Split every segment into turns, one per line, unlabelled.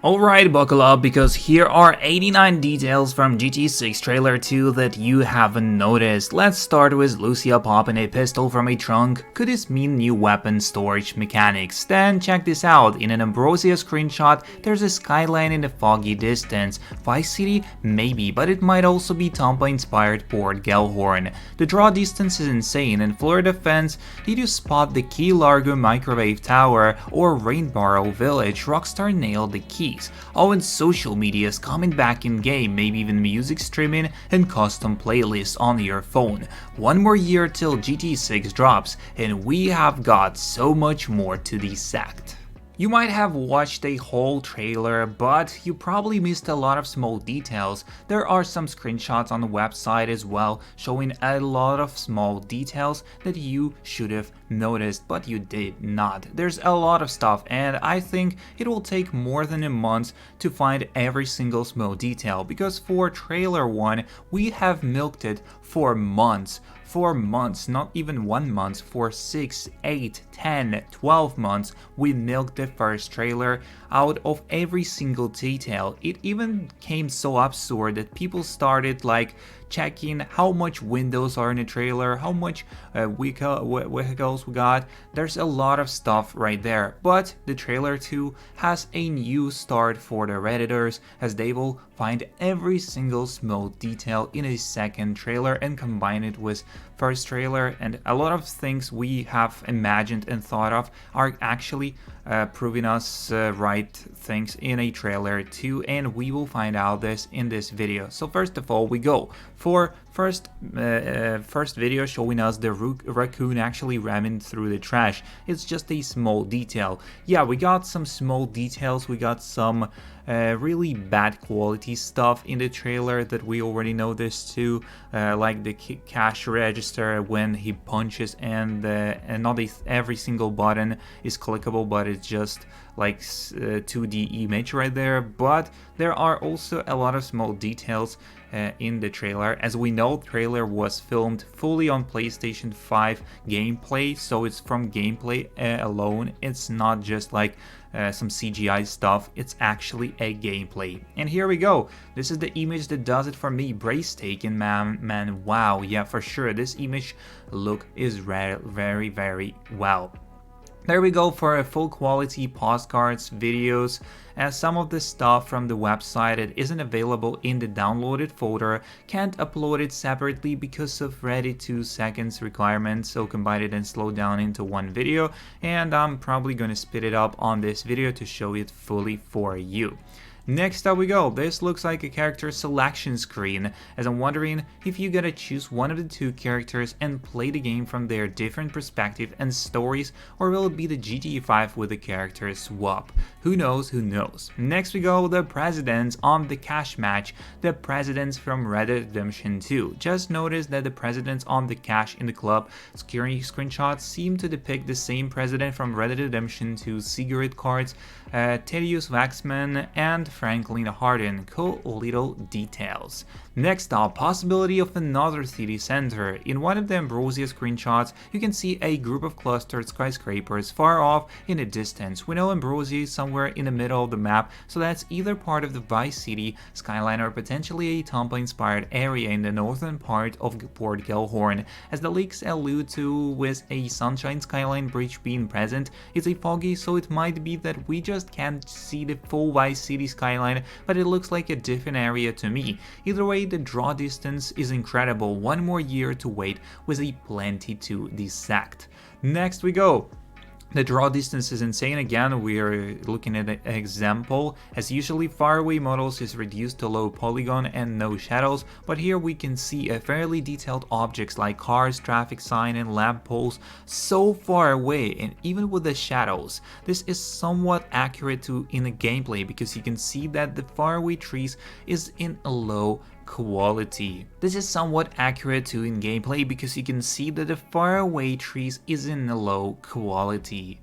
Alright, buckle up because here are 89 details from GTA 6 Trailer 2 that you haven't noticed. Let's start with Lucia popping a pistol from a trunk. Could this mean new weapon storage mechanics? Then check this out, in an Ambrosia screenshot, there's a skyline in the foggy distance. Vice City? Maybe, but it might also be Tampa-inspired Port Gellhorn. The draw distance is insane. In Florida fans, did you spot the Key Largo microwave tower or Rainbow Village? Rockstar nailed the key. All in social media is coming back in game, maybe even music streaming and custom playlists on your phone. One more year till GTA 6 drops, and we have got so much more to dissect. You might have watched a whole trailer, but you probably missed a lot of small details. There are some screenshots on the website as well, showing a lot of small details that you should have noticed, but you did not. There's a lot of stuff, and I think it will take more than a month to find every single small detail, because for trailer 1, we have milked it for months. 4 months, not even 1 month, for 6, 8, 10, 12 months, we milked the first trailer out of every single detail. It even came so absurd that people started like checking how much windows are in a trailer, how much vehicles we got. There's a lot of stuff right there, but the trailer 2 has a new start for the Redditors, as they will find every single small detail in a second trailer and combine it with first trailer, and a lot of things we have imagined and thought of are actually proving us right things in a trailer too, and we will find out this in this video. So first of all, we go for first video showing us the raccoon actually ramming through the trash. It's just a small detail. Yeah, we got some small details, we got some really bad quality stuff in the trailer that we already noticed too, like the cash register when he punches, and not every single button is clickable, but it's just like 2D image right there. But there are also a lot of small details in the trailer. As we know, trailer was filmed fully on PlayStation 5 gameplay, so it's from gameplay alone. It's not just like some CGI stuff, it's actually a gameplay. And here we go. This is the image that does it for me. Brace taken, man, wow, yeah, for sure. This image look is very, very well. There we go for a full quality postcards, videos, as some of the stuff from the website that isn't available in the downloaded folder, can't upload it separately because of Ready 2 seconds requirement, so combine it and slow down into one video, and I'm probably gonna speed it up on this video to show it fully for you. Next up we go. This looks like a character selection screen, as I'm wondering if you gotta choose one of the two characters and play the game from their different perspective and stories, or will it be the GTA 5 with the character swap? Who knows, who knows. Next we go, the presidents on the cash match, the presidents from Red Dead Redemption 2. Just notice that the presidents on the cash in the club screenshots seem to depict the same president from Red Dead Redemption 2 cigarette cards, Thaddeus Waxman and Franklin Harden. Cool little details. Next up, possibility of another city center. In one of the Ambrosia screenshots, you can see a group of clustered skyscrapers far off in the distance. We know Ambrosia is somewhere in the middle of the map, so that's either part of the Vice City skyline or potentially a Tampa-inspired area in the northern part of Port Gellhorn. As the leaks allude to, with a Sunshine Skyline bridge being present, it's a foggy, so it might be that we just can't see the full Vice City skyline, but it looks like a different area to me. Either way, the draw distance is incredible. One more year to wait with a plenty to dissect. Next we go. The draw distance is insane. Again, we are looking at an example. As usually, faraway models is reduced to low polygon and no shadows, but here we can see a fairly detailed objects like cars, traffic sign and lamp poles so far away, and even with the shadows. This is somewhat accurate to in the gameplay, because you can see that the faraway trees is in a low quality. This is somewhat accurate too in gameplay, because you can see that the faraway trees is in a low quality.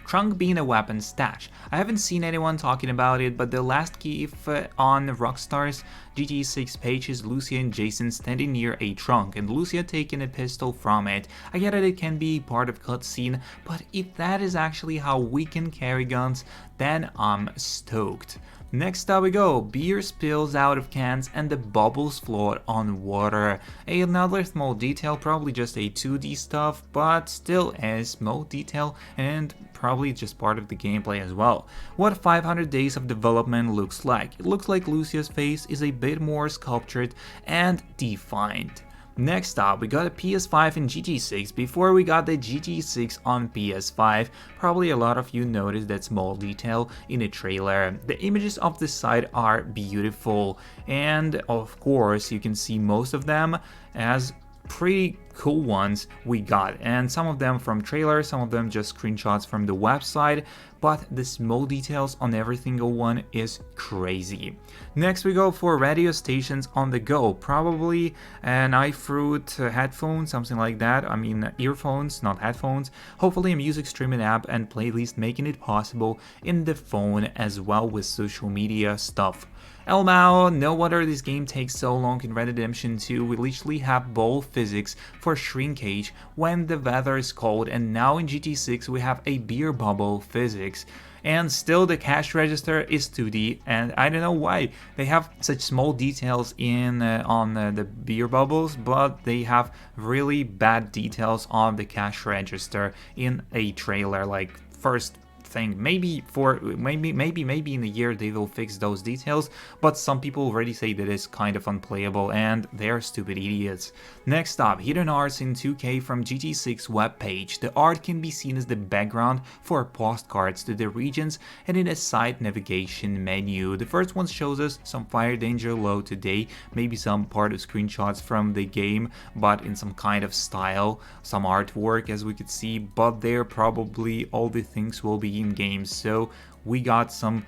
Trunk being a weapon stash. I haven't seen anyone talking about it, but the last GIF on Rockstar's GTA 6 page is Lucia and Jason standing near a trunk, and Lucia taking a pistol from it. I get that it can be part of cutscene, but if that is actually how we can carry guns, then I'm stoked. Next up we go, beer spills out of cans and the bubbles float on water. Another small detail, probably just a 2D stuff, but still a small detail and probably just part of the gameplay as well. What 500 days of development looks like. It looks like Lucia's face is a bit more sculptured and defined. Next up, we got a PS5 in GT6 before we got the GT6 on PS5. Probably a lot of you noticed that small detail in the trailer. The images of the side are beautiful, and of course you can see most of them as pretty cool ones we got, and some of them from trailers, some of them just screenshots from the website, but the small details on every single one is crazy. Next we go for radio stations on the go, probably an iFruit headphone, something like that. I mean earphones, not headphones. Hopefully a music streaming app and playlist, making it possible in the phone as well with social media stuff. Elmao, no wonder this game takes so long in Red Dead Redemption 2. We literally have ball physics for shrinkage when the weather is cold, and now in GT6 we have a beer bubble physics. And still the cash register is 2D, and I don't know why they have such small details in on the beer bubbles, but they have really bad details on the cash register in a trailer. Like first thing, maybe in a year they will fix those details, but some people already say that it's kind of unplayable and they're stupid idiots. Next up, hidden arts in 2K from GT6 webpage. The art can be seen as the background for postcards to the regions and in a side navigation menu. The first one shows us some fire danger low today, maybe some part of screenshots from the game, but in some kind of style, some artwork as we could see, but there probably all the things will be in games, so we got some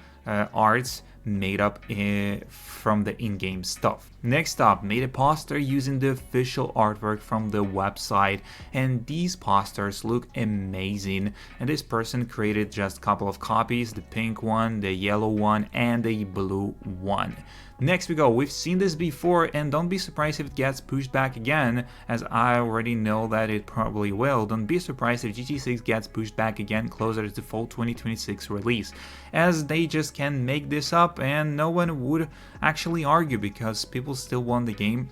arts made up from the in-game stuff. Next up, made a poster using the official artwork from the website, and these posters look amazing, and this person created just a couple of copies, the pink one, the yellow one, and the blue one. Next we go, we've seen this before, and don't be surprised if it gets pushed back again, as I already know that it probably will. Don't be surprised if GT6 gets pushed back again closer to the fall 2026 release, as they just can make this up and no one would actually argue because people still want the game.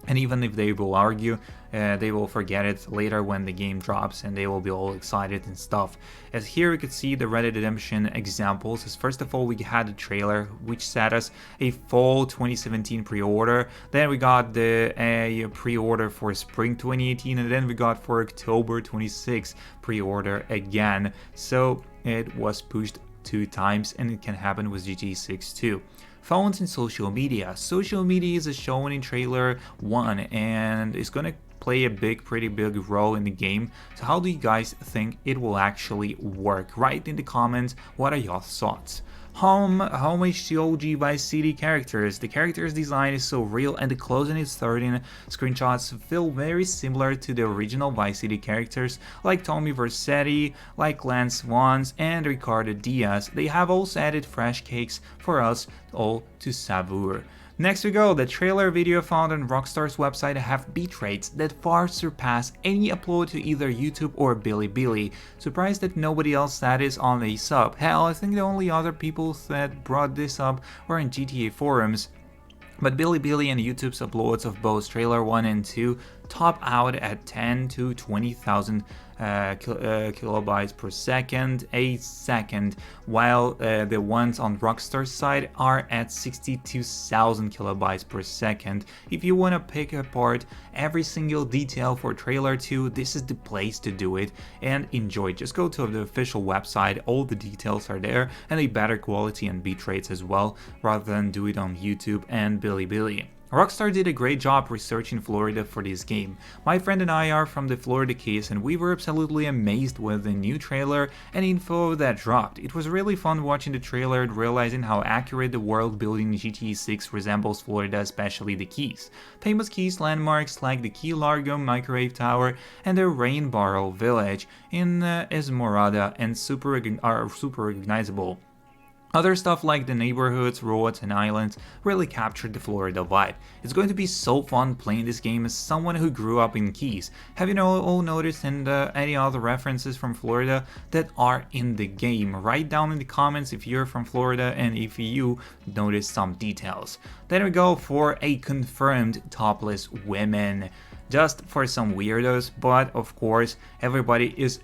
And even if they will argue, they will forget it later when the game drops and they will be all excited and stuff. As here we could see the Red Dead Redemption examples. As first of all we had a trailer which set us a fall 2017 pre-order. Then we got the pre-order for spring 2018, and then we got for October 26 pre-order again. So it was pushed 2 times, and it can happen with GT6 too. Phones and social media. Social media is shown in trailer 1 and is gonna play a pretty big role in the game. So how do you guys think it will actually work? Write in the comments what are your thoughts. Homage to OG Vice City characters. The character's design is so real, and the closing its 13 screenshots feel very similar to the original Vice City characters like Tommy Vercetti, like Lance Swans, and Ricardo Diaz. They have also added fresh cakes for us all to savor. Next we go, the trailer video found on Rockstar's website have bitrates that far surpass any upload to either YouTube or Bilibili. Surprised that nobody else said this on a sub. Hell, I think the only other people that brought this up were in GTA forums. But Bilibili and YouTube's uploads of both trailer 1 and 2 top out at 10 to 20,000 kilobytes per second a second, while the ones on Rockstar's side are at 62,000 kilobytes per second. If you want to pick apart every single detail for trailer 2, this is the place to do it and enjoy. Just go to the official website, all the details are there, and a better quality and bitrates as well, rather than do it on YouTube and Bilibili. Rockstar did a great job researching Florida for this game. My friend and I are from the Florida Keys, and we were absolutely amazed with the new trailer and info that dropped. It was really fun watching the trailer and realizing how accurate the world building in GTA 6 resembles Florida, especially the Keys. Famous Keys landmarks like the Key Largo Microwave Tower and the Rainbow Village in Esmeralda are super recognizable. Other stuff like the neighborhoods, roads, and islands really captured the Florida vibe. It's going to be so fun playing this game as someone who grew up in Keys. Have you all noticed any other references from Florida that are in the game? Write down in the comments if you're from Florida and if you noticed some details. Then we go for a confirmed topless women. Just for some weirdos, but of course everybody is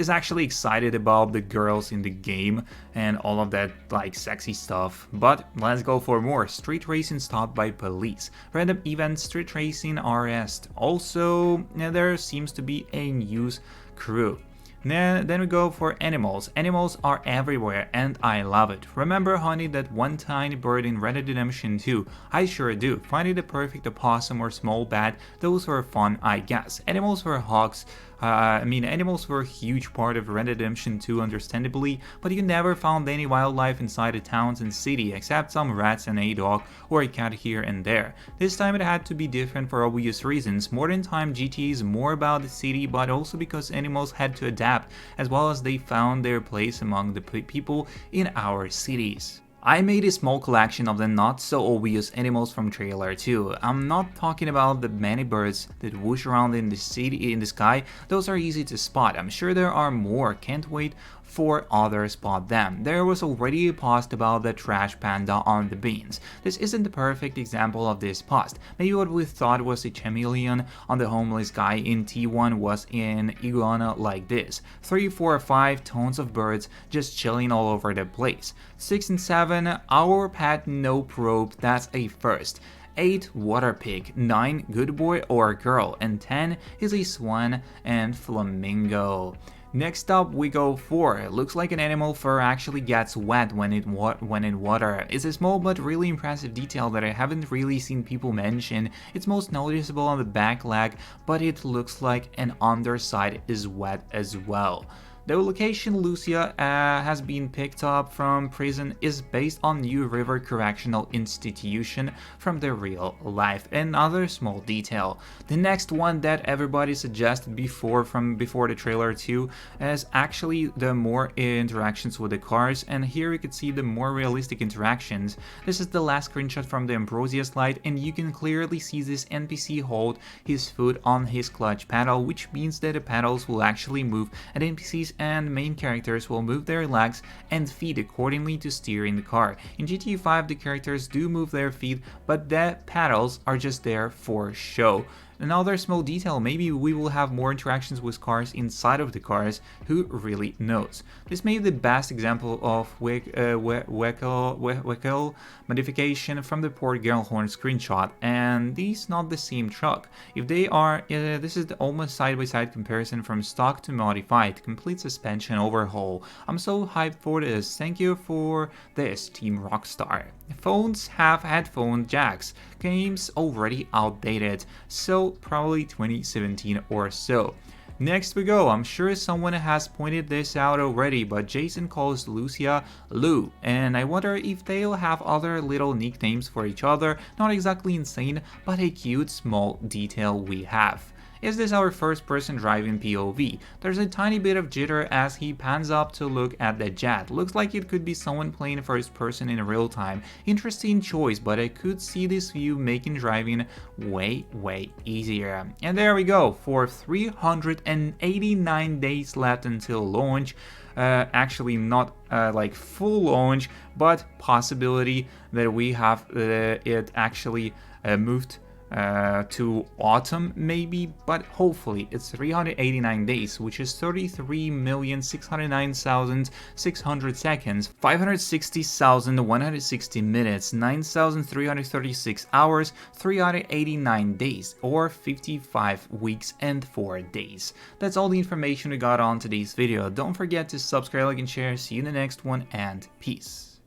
actually excited about the girls in the game and all of that like sexy stuff. But let's go for more. Street racing stopped by police. Random event street racing arrest. Also, there seems to be a news crew. Then we go for animals. Animals are everywhere and I love it. Remember, honey, that one tiny bird in Red Dead Redemption 2? I sure do. Finding the perfect opossum or small bat, those were fun, I guess. Animals were hogs. Animals were a huge part of Red Dead Redemption 2, understandably, but you never found any wildlife inside the towns and city, except some rats and a dog or a cat here and there. This time it had to be different for obvious reasons. Modern time GTA is more about the city, but also because animals had to adapt, as well as they found their place among the people in our cities. I made a small collection of the not so obvious animals from trailer 2. I'm not talking about the many birds that whoosh around in the sky, those are easy to spot. I'm sure there are more, can't wait for others spot them. There was already a post about the trash panda on the beans. This isn't the perfect example of this post. Maybe what we thought was a chameleon on the homeless guy in T1 was an iguana like this. 3, 4, 5 tons of birds just chilling all over the place. 6 and 7, our pet no probe, that's a first. 8 water pig, 9 good boy or girl, and 10 is a swan and flamingo. Next up we go for, it looks like an animal fur actually gets wet when in water. It's a small but really impressive detail that I haven't really seen people mention. It's most noticeable on the back leg, but it looks like an underside is wet as well. The location Lucia has been picked up from prison is based on New River Correctional Institution from the real life. Another small detail. The next one that everybody suggested before the trailer 2 is actually the more interactions with the cars, and here you can see the more realistic interactions. This is the last screenshot from the Ambrosia slide, and you can clearly see this NPC hold his foot on his clutch pedal, which means that the pedals will actually move and NPCs and main characters will move their legs and feet accordingly to steer in the car. In GTA 5 the characters do move their feet, but the pedals are just there for show. Another small detail, maybe we will have more interactions with cars inside of the cars, who really knows. This may be the best example of vehicle modification from the Port Gellhorn screenshot, and these not the same truck. If they are, this is the almost side-by-side comparison from stock to modified, complete suspension overhaul. I'm so hyped for this, thank you for this, Team Rockstar. Phones have headphone jacks, games already outdated, so probably 2017 or so. Next we go, I'm sure someone has pointed this out already, but Jason calls Lucia Lou, and I wonder if they'll have other little nicknames for each other, not exactly insane, but a cute small detail we have. Is this our first person driving POV? There's a tiny bit of jitter as he pans up to look at the jet. Looks like it could be someone playing first person in real time. Interesting choice, but I could see this view making driving way easier. And there we go, for 389 days left until launch. Actually not like full launch, but possibility that we have it actually moved to autumn maybe, but hopefully it's 389 days, which is 33,609,600 seconds, 560,160 minutes, 9,336 hours, 389 days, or 55 weeks and 4 days. That's all the information we got on today's video. Don't forget to subscribe, like, and share. See you in the next one, and peace.